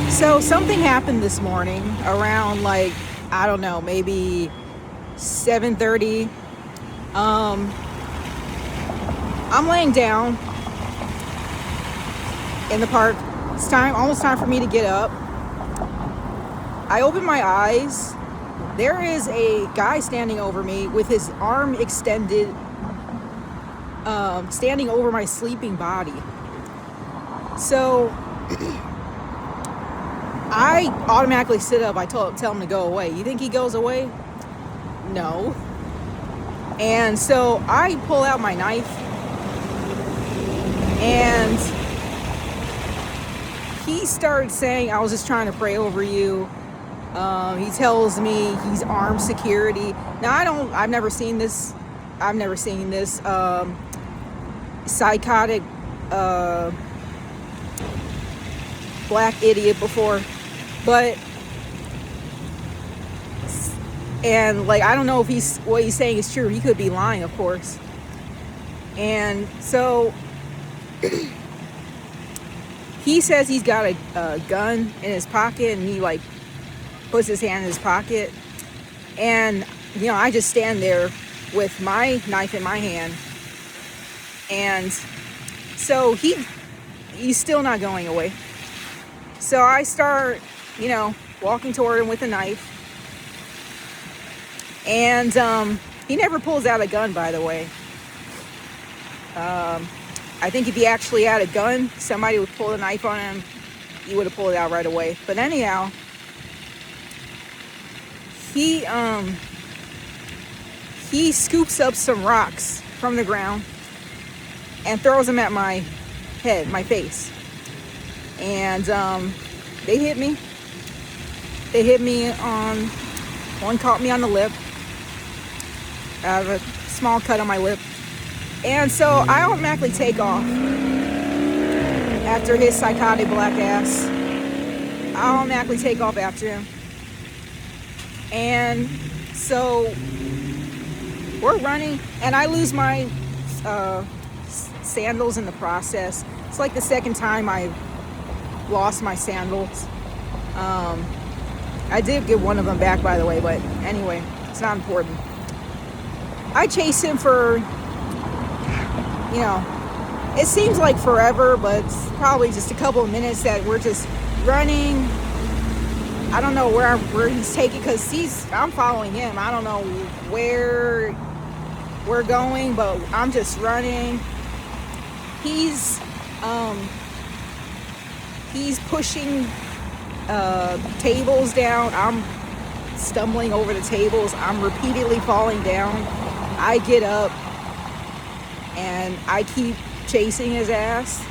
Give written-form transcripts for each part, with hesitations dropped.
So something happened this morning around like I don't know, maybe 7:30. Um, I'm laying down in the park. It's almost time for me to get up. I open my eyes. There is a guy standing over me with his arm extended, standing over my sleeping body. So I automatically sit up. Tell him to go away. You think he goes away? No. And so I pull out my knife, and he started saying, I was just trying to pray over you. He tells me he's armed security. Now I've never seen this. Psychotic black idiot before. And like, I don't know if what he's saying is true. He could be lying, of course. And so he says he's got a gun in his pocket, and he like puts his hand in his pocket. And, I just stand there with my knife in my hand. And so he's still not going away. So I start, walking toward him with a knife. And he never pulls out a gun, by the way. I think if he actually had a gun, somebody would pull a knife on him. He would have pulled it out right away. But anyhow, he scoops up some rocks from the ground and throws them at my head, my face. And they hit me. One caught me on the lip. I have a small cut on my lip. And so I automatically take off after his psychotic black ass. I automatically take off after him. And so we're running, and I lose my sandals in the process. It's like the second time I've lost my sandals. I did get one of them back, by the way, but anyway, it's not important. I chase him for, it seems like forever, but it's probably just a couple of minutes that we're just running. I don't know where he's taking, because I'm following him. I don't know where we're going, but I'm just running. He's pushing tables down. I'm stumbling over the tables. I'm repeatedly falling down. I get up and I keep chasing his ass.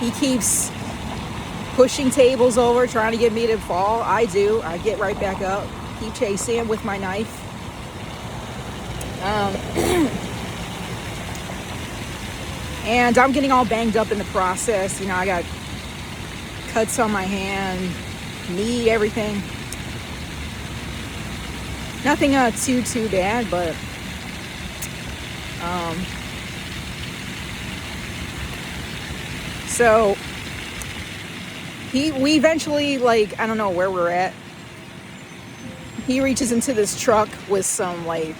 He keeps pushing tables over, trying to get me to fall. I do. I get right back up, keep chasing him with my knife. And I'm getting all banged up in the process. I got cuts on my hand, knee, everything. Nothing too bad, but so we eventually, like, I don't know where we're at. He reaches into this truck with some like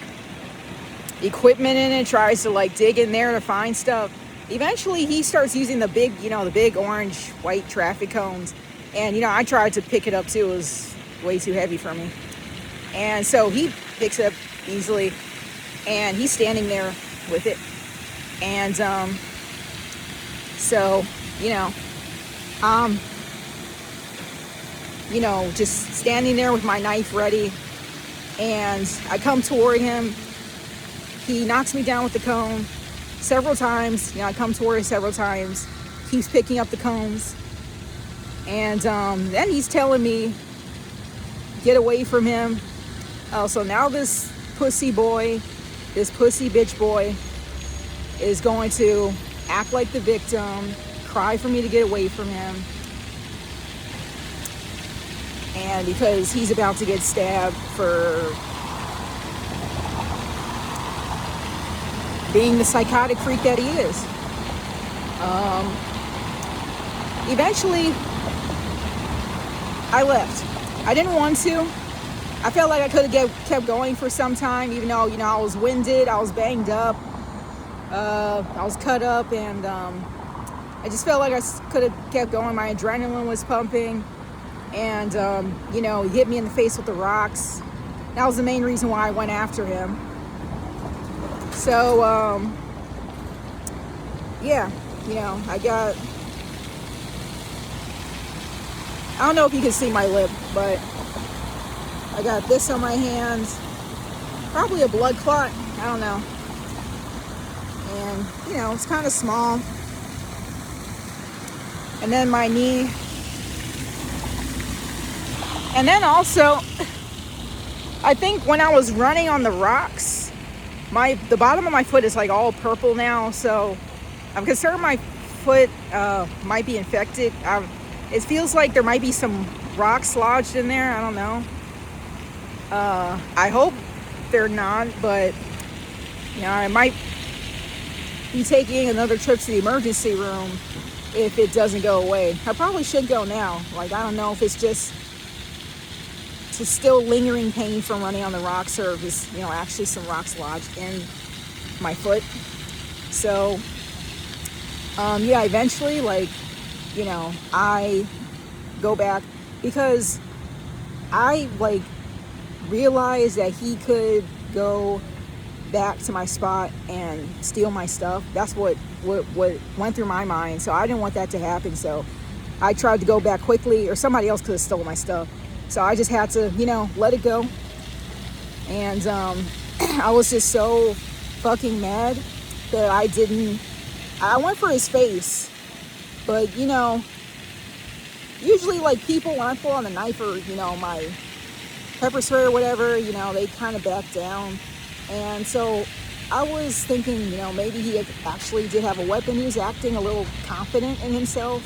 equipment in it, tries to like dig in there to find stuff. Eventually he starts using the big orange white traffic cones, and I tried to pick it up too. It was way too heavy for me. And so he picks it up easily, and he's standing there with it. And so just standing there with my knife ready, and I come toward him. He knocks me down with the cone several times. I come toward him several times. Keeps picking up the cones. And then he's telling me, get away from him. So now this pussy bitch boy is going to act like the victim, cry for me to get away from him. And because he's about to get stabbed for being the psychotic freak that he is. eventually I left. I didn't want to. I felt like I could have kept going for some time, even though, I was winded, I was banged up, I was cut up, and I just felt like I could have kept going. My adrenaline was pumping, and, he hit me in the face with the rocks. That was the main reason why I went after him. So, yeah, I don't know if you can see my lip, but I got this on my hands, probably a blood clot, I don't know. And, it's kind of small. And then my knee. And then also, I think when I was running on the rocks, the bottom of my foot is like all purple now, so I'm concerned my foot might be infected. It feels like there might be some rocks lodged in there. I don't know. I hope they're not, but I might be taking another trip to the emergency room if it doesn't go away. I probably should go now. Like, I don't know if it's just still lingering pain from running on the rocks, or if it's, actually some rocks lodged in my foot. So, eventually, I go back because I, realized that he could go back to my spot and steal my stuff. That's what went through my mind. So I didn't want that to happen. So I tried to go back quickly, or somebody else could have stolen my stuff. So I just had to, let it go. And I was just so fucking mad that I went for his face. But, usually, people, when I pull on the knife or, my pepper spray or whatever, they kind of back down. And so I was thinking, maybe he actually did have a weapon. He was acting a little confident in himself.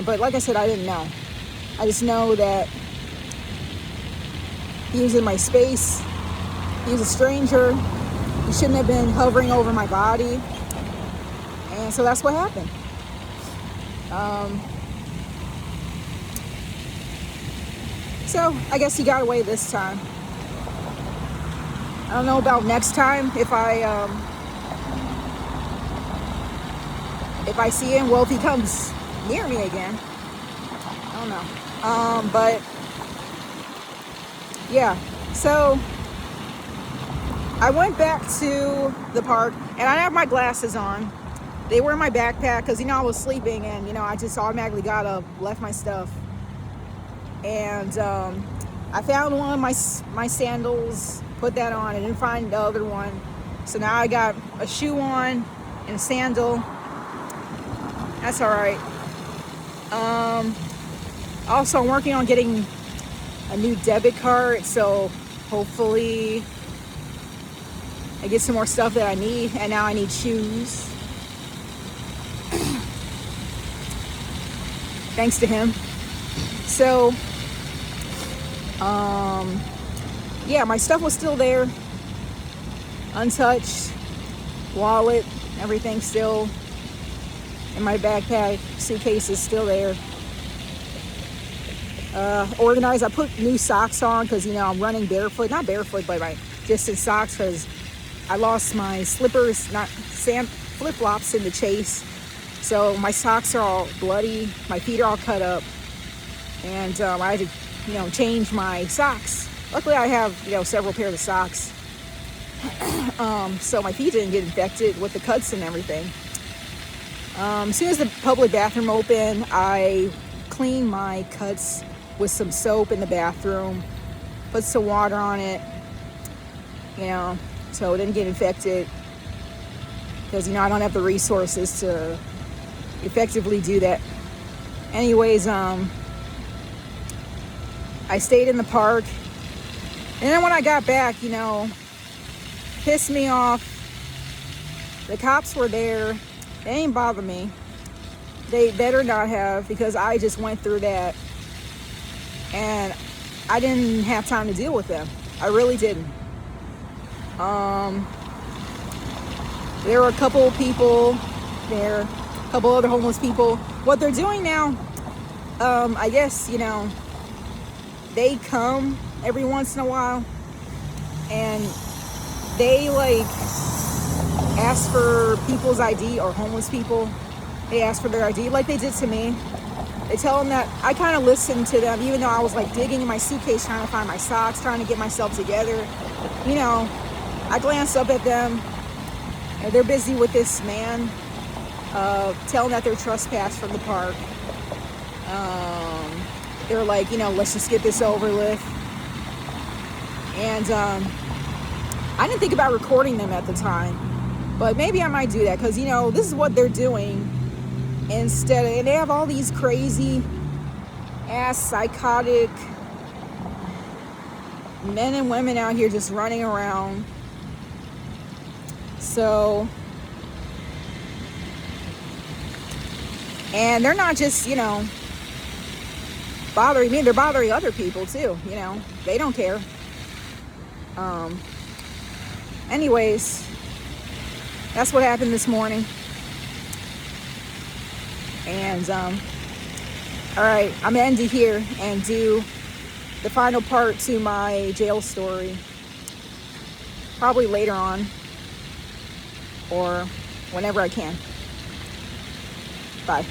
But like I said, I didn't know. I just know that he was in my space. He was a stranger. He shouldn't have been hovering over my body. And so that's what happened. So I guess he got away this time. I don't know about next time if I see him. Well, if he comes near me again, I don't know. But yeah, so I went back to the park, and I have my glasses on. They were in my backpack because I was sleeping, and I just automatically got up, left my stuff, and I found one of my sandals, put that on. I didn't find the other one, so now I got a shoe on and a sandal. That's all right. Also, I'm working on getting a new debit card, so hopefully I get some more stuff that I need. And now I need shoes, thanks to him. So yeah, my stuff was still there, untouched, wallet, everything still in my backpack, suitcase is still there, organized. I put new socks on because I'm running barefoot, not barefoot, but my distance socks, because I lost my slippers, not flip-flops, in the chase. So my socks are all bloody, my feet are all cut up, and I had to change my socks. Luckily I have several pairs of socks, so my feet didn't get infected with the cuts and everything. As soon as the public bathroom opened, I cleaned my cuts with some soap in the bathroom, put some water on it, so it didn't get infected, because I don't have the resources to effectively do that. Anyways, I stayed in the park, and then when I got back, pissed me off. The cops were there. They ain't bother me. They better not have, because I just went through that, and I didn't have time to deal with them. I really didn't. There were a couple of people there. couple other homeless people. What they're doing now, I guess, they come every once in a while and they like ask for people's ID, or homeless people. They ask for their ID like they did to me. They tell them that I kind of listened to them, even though I was like digging in my suitcase trying to find my socks, trying to get myself together. I glanced up at them. They're busy with this man, telling that they're trespassed from the park. They're like, let's just get this over with. And I didn't think about recording them at the time, but maybe I might do that because, this is what they're doing instead. And they have all these crazy ass psychotic men and women out here just running around. So, and they're not just, bothering me, they're bothering other people too, they don't care. Anyways, that's what happened this morning. And, all right, I'm gonna end it here and do the final part to my jail story probably later on or whenever I can. Bye.